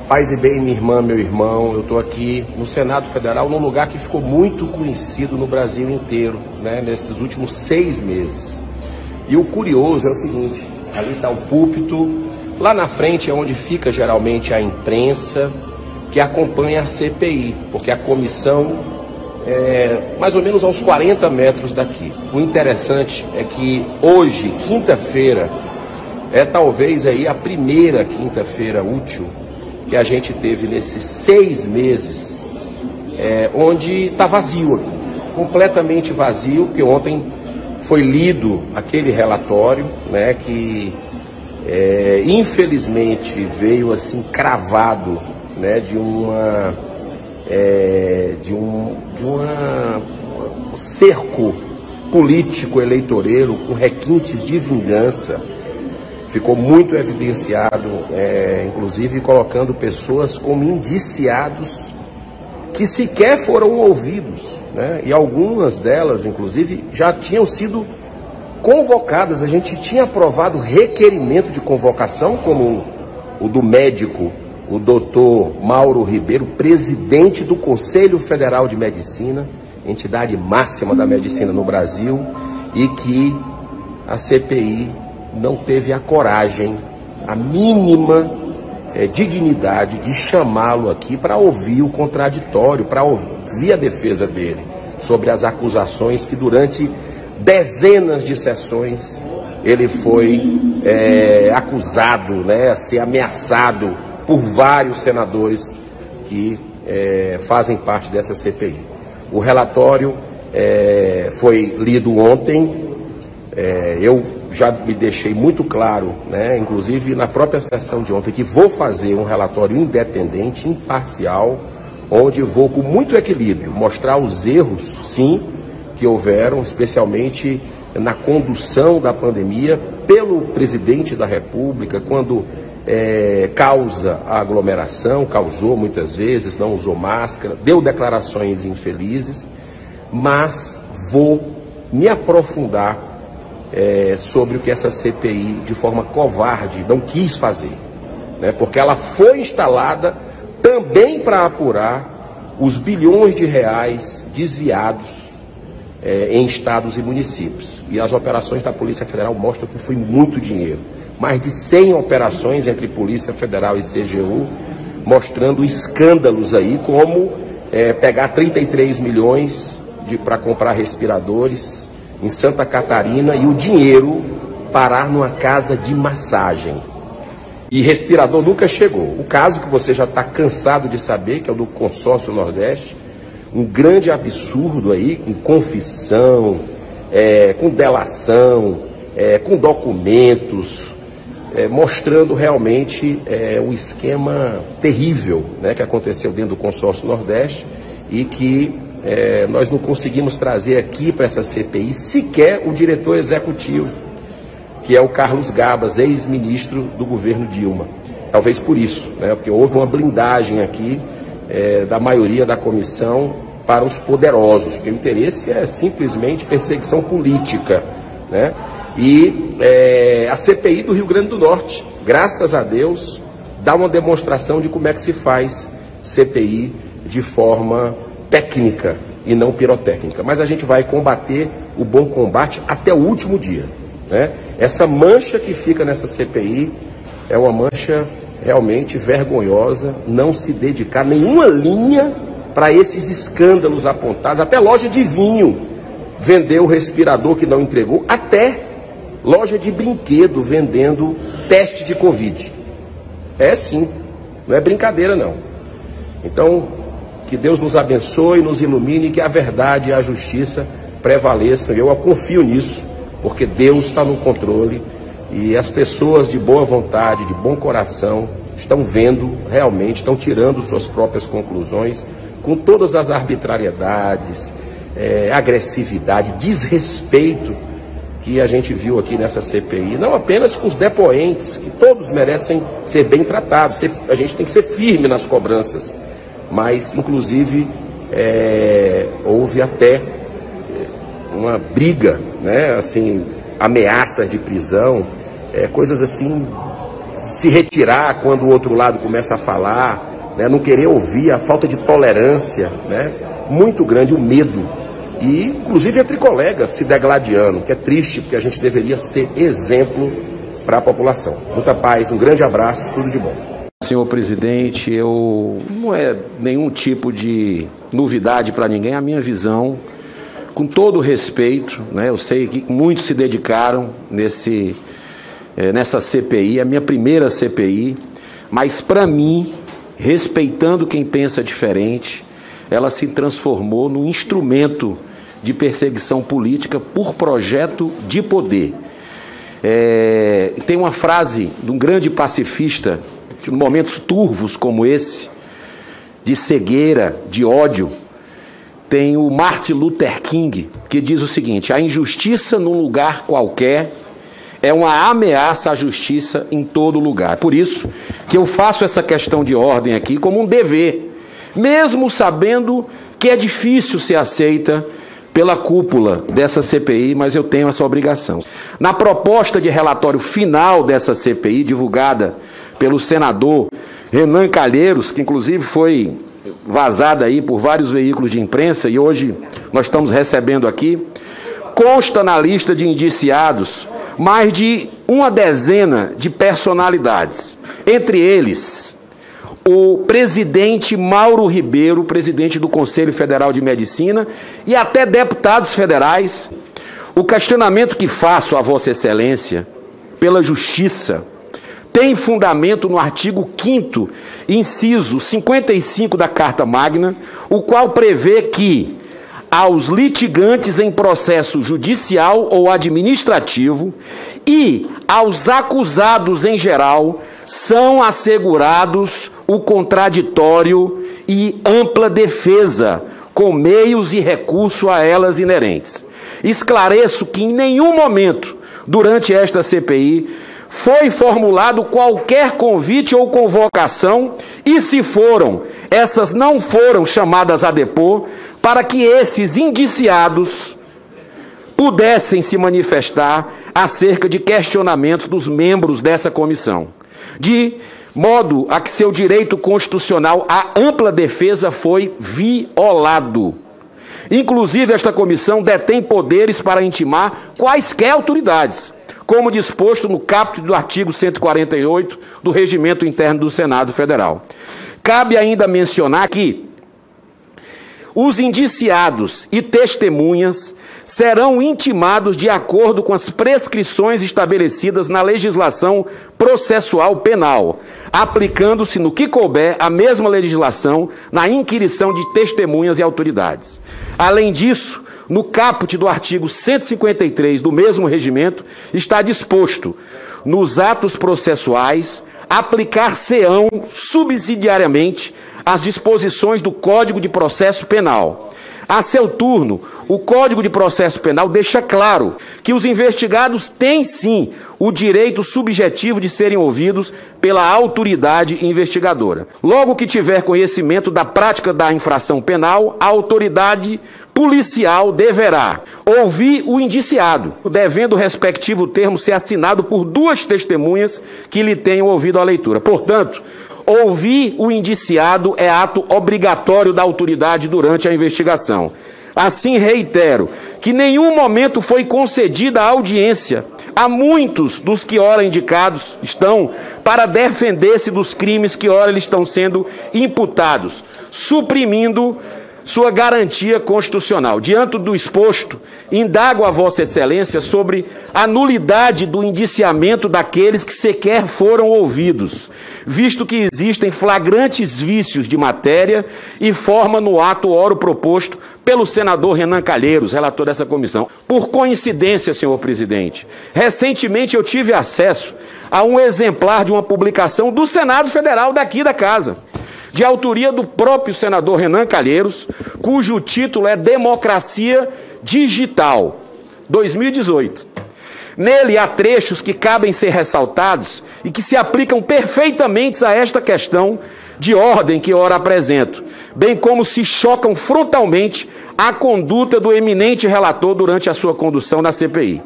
Paz e bem, minha irmã, meu irmão, eu estou aqui no Senado Federal, num lugar que ficou muito conhecido no Brasil inteiro, né, nesses últimos 6 meses. E o curioso é o seguinte, ali está o púlpito, lá na frente é onde fica geralmente a imprensa que acompanha a CPI, porque a comissão é mais ou menos aos 40 metros daqui. O interessante é que hoje, quinta-feira, é talvez aí a primeira quinta-feira útil que a gente teve nesses 6 meses, onde está vazio aqui, completamente vazio, porque ontem foi lido aquele relatório, né, que infelizmente veio assim cravado, né, de um cerco político eleitoreiro com requintes de vingança. Ficou muito evidenciado, inclusive colocando pessoas como indiciados que sequer foram ouvidos, né? E algumas delas, inclusive, já tinham sido convocadas. A gente tinha aprovado requerimento de convocação, como o do médico, o doutor Mauro Ribeiro, presidente do Conselho Federal de Medicina, entidade máxima da medicina no Brasil, e que a CPI não teve a coragem, a mínima dignidade de chamá-lo aqui para ouvir o contraditório, para ouvir a defesa dele sobre as acusações que durante dezenas de sessões ele foi acusado, né, a ser ameaçado por vários senadores que fazem parte dessa CPI. O relatório foi lido ontem, eu já me deixei muito claro, né, inclusive na própria sessão de ontem, que vou fazer um relatório independente, imparcial, onde vou com muito equilíbrio mostrar os erros, sim, que houveram, especialmente na condução da pandemia pelo presidente da República, quando causa a aglomeração, causou muitas vezes, não usou máscara, deu declarações infelizes, mas vou me aprofundar sobre o que essa CPI, de forma covarde, não quis fazer, né? Porque ela foi instalada também para apurar os bilhões de reais desviados em estados e municípios. E as operações da Polícia Federal mostram que foi muito dinheiro. Mais de 100 operações entre Polícia Federal e CGU, mostrando escândalos aí, como pegar 33 milhões para comprar respiradores em Santa Catarina e o dinheiro parar numa casa de massagem. E respirador nunca chegou. O caso que você já está cansado de saber, que é o do Consórcio Nordeste, um grande absurdo aí, com confissão, com delação, com documentos, mostrando realmente o esquema terrível, né, que aconteceu dentro do Consórcio Nordeste e que nós não conseguimos trazer aqui para essa CPI sequer o diretor executivo, que é o Carlos Gabas, ex-ministro do governo Dilma. Talvez por isso, né, porque houve uma blindagem aqui da maioria da comissão para os poderosos, porque o interesse é simplesmente perseguição política, né? E a CPI do Rio Grande do Norte, graças a Deus, dá uma demonstração de como é que se faz CPI de forma técnica e não pirotécnica. Mas a gente vai combater o bom combate até o último dia, né? Essa mancha que fica nessa CPI é uma mancha realmente vergonhosa, não se dedicar nenhuma linha para esses escândalos apontados. Até loja de vinho vendeu respirador que não entregou, até loja de brinquedo vendendo teste de Covid. É sim, não é brincadeira não. Então, que Deus nos abençoe, nos ilumine, que a verdade e a justiça prevaleçam. Eu confio nisso, porque Deus está no controle e as pessoas de boa vontade, de bom coração, estão vendo realmente, estão tirando suas próprias conclusões com todas as arbitrariedades, agressividade, desrespeito que a gente viu aqui nessa CPI, não apenas com os depoentes, que todos merecem ser bem tratados, a gente tem que ser firme nas cobranças, mas inclusive houve até uma briga, né, assim, ameaça de prisão, coisas assim se retirar quando o outro lado começa a falar, né? Não querer ouvir, a falta de tolerância, né? Muito grande, o medo. E, inclusive, entre colegas se degladiando, que é triste, porque a gente deveria ser exemplo para a população. Muita paz, um grande abraço, tudo de bom. Senhor presidente, não é nenhum tipo de novidade para ninguém a minha visão, com todo o respeito, né? Eu sei que muitos se dedicaram nessa CPI, a minha primeira CPI, mas para mim, respeitando quem pensa diferente, ela se transformou num instrumento de perseguição política por projeto de poder. Tem uma frase de um grande pacifista, que em momentos turvos como esse, de cegueira, de ódio, tem o Martin Luther King, que diz o seguinte: a injustiça num lugar qualquer é uma ameaça à justiça em todo lugar. Por isso que eu faço essa questão de ordem aqui como um dever, mesmo sabendo que é difícil ser aceita pela cúpula dessa CPI, mas eu tenho essa obrigação. Na proposta de relatório final dessa CPI, divulgada pelo senador Renan Calheiros, que inclusive foi vazada aí por vários veículos de imprensa e hoje nós estamos recebendo aqui, consta na lista de indiciados mais de uma dezena de personalidades, entre eles o presidente Mauro Ribeiro, presidente do Conselho Federal de Medicina, e até deputados federais. O questionamento que faço a Vossa Excelência, pela Justiça, tem fundamento no artigo 5º, inciso 55 da Carta Magna, o qual prevê que aos litigantes em processo judicial ou administrativo e aos acusados em geral são assegurados o contraditório e ampla defesa, com meios e recurso a elas inerentes. Esclareço que em nenhum momento, durante esta CPI, foi formulado qualquer convite ou convocação, e se foram, essas não foram chamadas a depor, para que esses indiciados pudessem se manifestar acerca de questionamentos dos membros dessa comissão, de modo a que seu direito constitucional à ampla defesa foi violado. Inclusive, esta comissão detém poderes para intimar quaisquer autoridades, como disposto no caput do artigo 148 do Regimento Interno do Senado Federal. Cabe ainda mencionar que os indiciados e testemunhas serão intimados de acordo com as prescrições estabelecidas na legislação processual penal, aplicando-se no que couber a mesma legislação na inquirição de testemunhas e autoridades. Além disso, no caput do artigo 153 do mesmo regimento, está disposto, nos atos processuais, aplicar-se-ão subsidiariamente as disposições do Código de Processo Penal. A seu turno, o Código de Processo Penal deixa claro que os investigados têm, sim, o direito subjetivo de serem ouvidos pela autoridade investigadora. Logo que tiver conhecimento da prática da infração penal, a autoridade policial deverá ouvir o indiciado, devendo o respectivo termo ser assinado por duas testemunhas que lhe tenham ouvido a leitura. Portanto, ouvir o indiciado é ato obrigatório da autoridade durante a investigação. Assim, reitero que em nenhum momento foi concedida a audiência a muitos dos que ora indicados estão para defender-se dos crimes que ora eles estão sendo imputados, suprimindo sua garantia constitucional. Diante do exposto, indago a Vossa Excelência sobre a nulidade do indiciamento daqueles que sequer foram ouvidos, visto que existem flagrantes vícios de matéria e forma no ato oro proposto pelo senador Renan Calheiros, relator dessa comissão. Por coincidência, senhor presidente, recentemente eu tive acesso a um exemplar de uma publicação do Senado Federal daqui da casa, de autoria do próprio senador Renan Calheiros, cujo título é Democracia Digital, 2018. Nele há trechos que cabem ser ressaltados e que se aplicam perfeitamente a esta questão de ordem que ora apresento, bem como se chocam frontalmente a conduta do eminente relator durante a sua condução na CPI.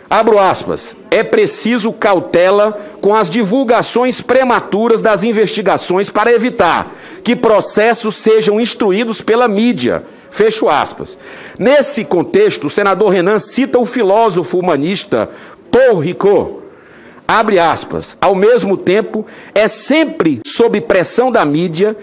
Abro aspas, é preciso cautela com as divulgações prematuras das investigações para evitar que processos sejam instruídos pela mídia. Fecho aspas. Nesse contexto, o senador Renan cita o filósofo humanista Paul Ricoeur. Abre aspas, ao mesmo tempo, é sempre sob pressão da mídia,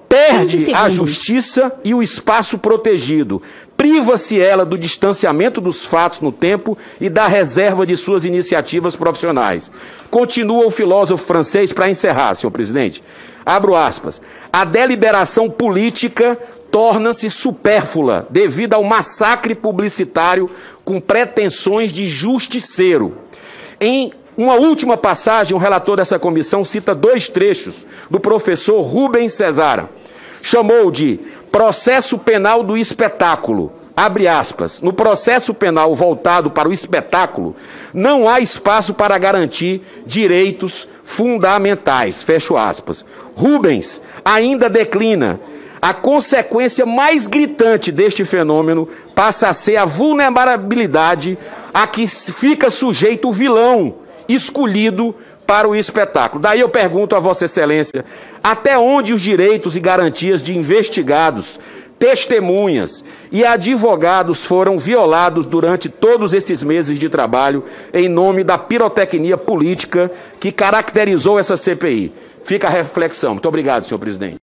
perde a justiça e o espaço protegido. Priva-se ela do distanciamento dos fatos no tempo e da reserva de suas iniciativas profissionais. Continua o filósofo francês para encerrar, senhor presidente. Abro aspas. A deliberação política torna-se supérflua devido ao massacre publicitário com pretensões de justiceiro. Em uma última passagem, o relator dessa comissão cita 2 trechos do professor Rubens Cesara. Chamou de processo penal do espetáculo. Abre aspas. No processo penal voltado para o espetáculo, não há espaço para garantir direitos fundamentais. Fecho aspas. Rubens ainda declina. A consequência mais gritante deste fenômeno passa a ser a vulnerabilidade a que fica sujeito o vilão escolhido para o espetáculo. Daí eu pergunto a Vossa Excelência, até onde os direitos e garantias de investigados, testemunhas e advogados foram violados durante todos esses meses de trabalho em nome da pirotecnia política que caracterizou essa CPI? Fica a reflexão. Muito obrigado, senhor presidente.